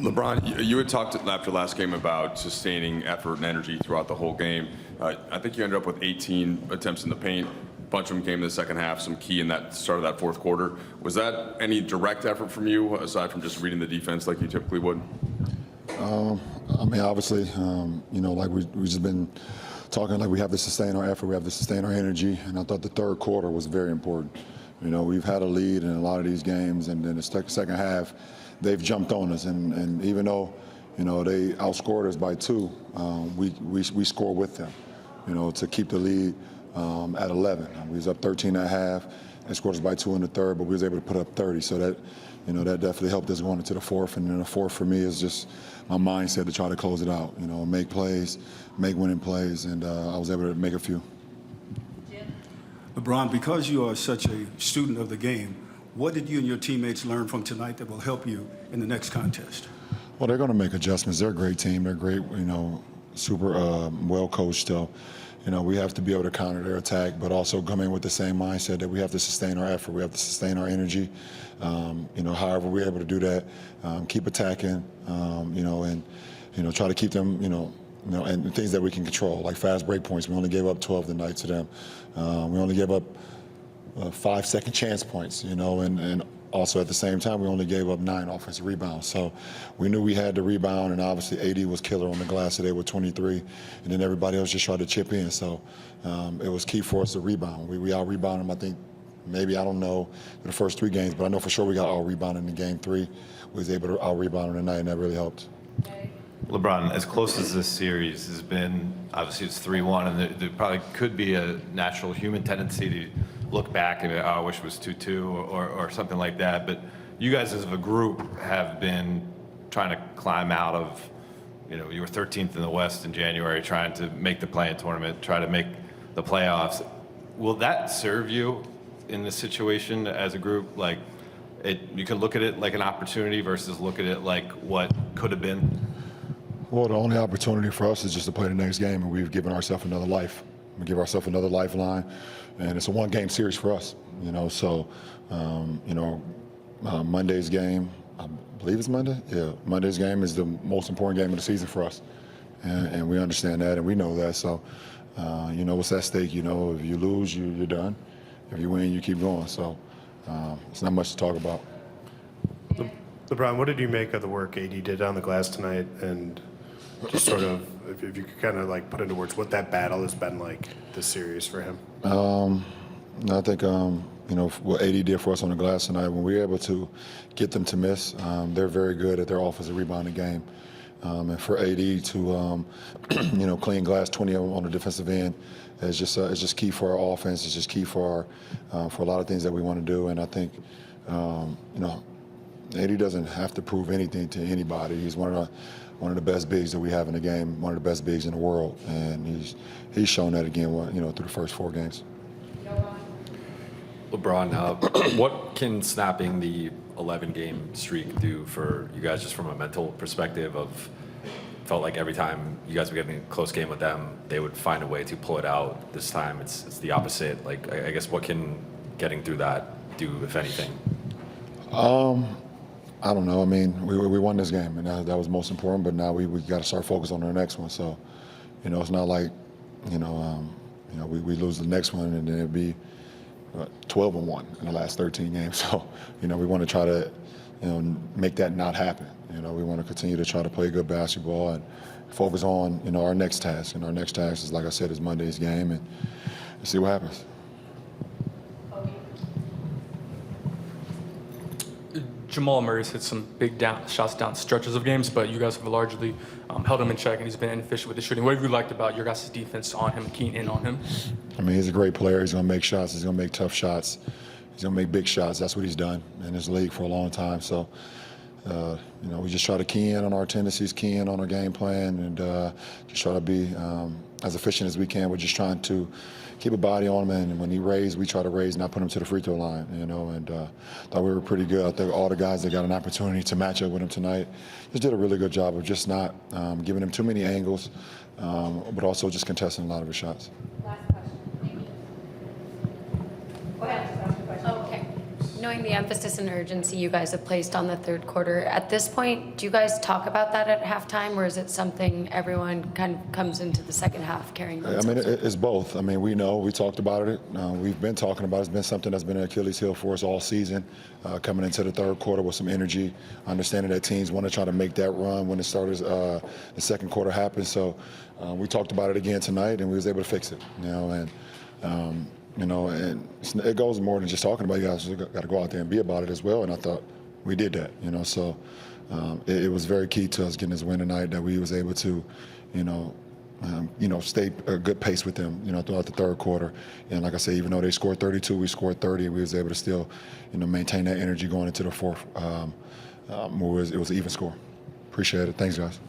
LeBron, you had talked after last game about sustaining effort and energy throughout the whole game. I think you ended up with 18 attempts in the paint. A bunch of them came in the second half, some key in that start of that fourth quarter. Was that any direct effort from you, aside from just reading the defense like you typically would? I mean, obviously, like we've just been talking, like we have to sustain our effort, we have to sustain our energy, and I thought the third quarter was very important. We've had a lead in a lot of these games, and then the second half, they've jumped on us, and even though, they outscored us by 2, we score with them, to keep the lead at 11. We was up 13 at half. They scored us by 2 in the third, but we was able to put up 30. So that, that definitely helped us going into the fourth. And then the fourth for me is just my mindset to try to close it out. Make plays, make winning plays, and I was able to make a few. LeBron, because you are such a student of the game, what did you and your teammates learn from tonight that will help you in the next contest? Well, they're going to make adjustments. They're a great team. They're great, super well coached still. We have to be able to counter their attack, but also come in with the same mindset that we have to sustain our effort. We have to sustain our energy. However we're able to do that, keep attacking, and, try to keep them, and things that we can control, like fast break points. We only gave up 12 tonight to them. We only gave up 5 second chance points, and also at the same time, we only gave up 9 offensive rebounds. So we knew we had to rebound, and obviously AD was killer on the glass today with 23, and then everybody else just tried to chip in. So it was key for us to rebound. We out-rebounded them, I think, maybe, I don't know, in the first 3 games, but I know for sure we got out-rebounded in game 3. We was able to out-rebound them tonight, and that really helped. LeBron, as close as this series has been, obviously it's 3-1, and there probably could be a natural human tendency to look back and I wish it was 2-2 or something like that. But you guys as a group have been trying to climb out of, you were 13th in the West in January, trying to make the play-in tournament, try to make the playoffs. Will that serve you in this situation as a group? Like, you can look at it like an opportunity versus look at it like what could have been? Well, the only opportunity for us is just to play the next game, and we've given ourselves another life. We give ourselves another lifeline, and it's a one-game series for us. So Monday's game, I believe it's Monday. Yeah, Monday's game is the most important game of the season for us, and we understand that, and we know that. So, what's at stake? If you lose, you're done. If you win, you keep going. So, it's not much to talk about. LeBron, what did you make of the work AD did on the glass tonight, and just sort of, if you could kind of like put into words what that battle has been like this series for him? I think what AD did for us on the glass tonight, when we were able to get them to miss, they're very good at their offensive rebounding game. And for AD to clean glass, 20 of them on the defensive end, is just key for our offense. It's just key for a lot of things that we want to do. And I think AD doesn't have to prove anything to anybody. He's one of the best bigs that we have in the game, one of the best bigs in the world, and he's shown that again, through the first 4 games. LeBron, what can snapping the 11-game streak do for you guys, just from a mental perspective? Felt like every time you guys were getting a close game with them, they would find a way to pull it out. This time, it's the opposite. Like, I guess, what can getting through that do, if anything? I don't know. I mean, we won this game, and that was most important. But now we got to start focusing on the next one. So, it's not like, we lose the next one and then it'd be 12-1 in the last 13 games. So, we want to try to, make that not happen. We want to continue to try to play good basketball and focus on, our next task. And our next task is, like I said, is Monday's game, and see what happens. Jamal Murray's hit some big shots down stretches of games, but you guys have largely held him in check, and he's been inefficient with the shooting. What have you liked about your guys' defense on him, keying in on him? I mean, he's a great player. He's going to make shots. He's going to make tough shots. He's going to make big shots. That's what he's done in this league for a long time. So, we just try to key in on our tendencies, key in on our game plan, and just try to be as efficient as we can. We're just trying to keep a body on him, and when he raised, we try to raise, not put him to the free throw line, and thought we were pretty good. I think all the guys that got an opportunity to match up with him tonight just did a really good job of just not giving him too many angles, but also just contesting a lot of his shots. Last question. Thank you. Go ahead. Just ask your question. Okay. Knowing the emphasis and urgency you guys have placed on the third quarter, at this point, do you guys talk about that at halftime, or is it something everyone kind of comes into the second half carrying I mean, it's both. I mean, we know, we talked about it. We've been talking about it. It's been something that's been an Achilles heel for us all season, coming into the third quarter with some energy, understanding that teams want to try to make that run when the second quarter happens. So we talked about it again tonight, and we was able to fix it. And it goes more than just talking about it. You guys got to go out there and be about it as well. And I thought we did that. So it was very key to us getting this win tonight that we was able to, stay a good pace with them, throughout the third quarter. And like I say, even though they scored 32, we scored 30, and we was able to still, maintain that energy going into the fourth. It was an even score. Appreciate it. Thanks, guys.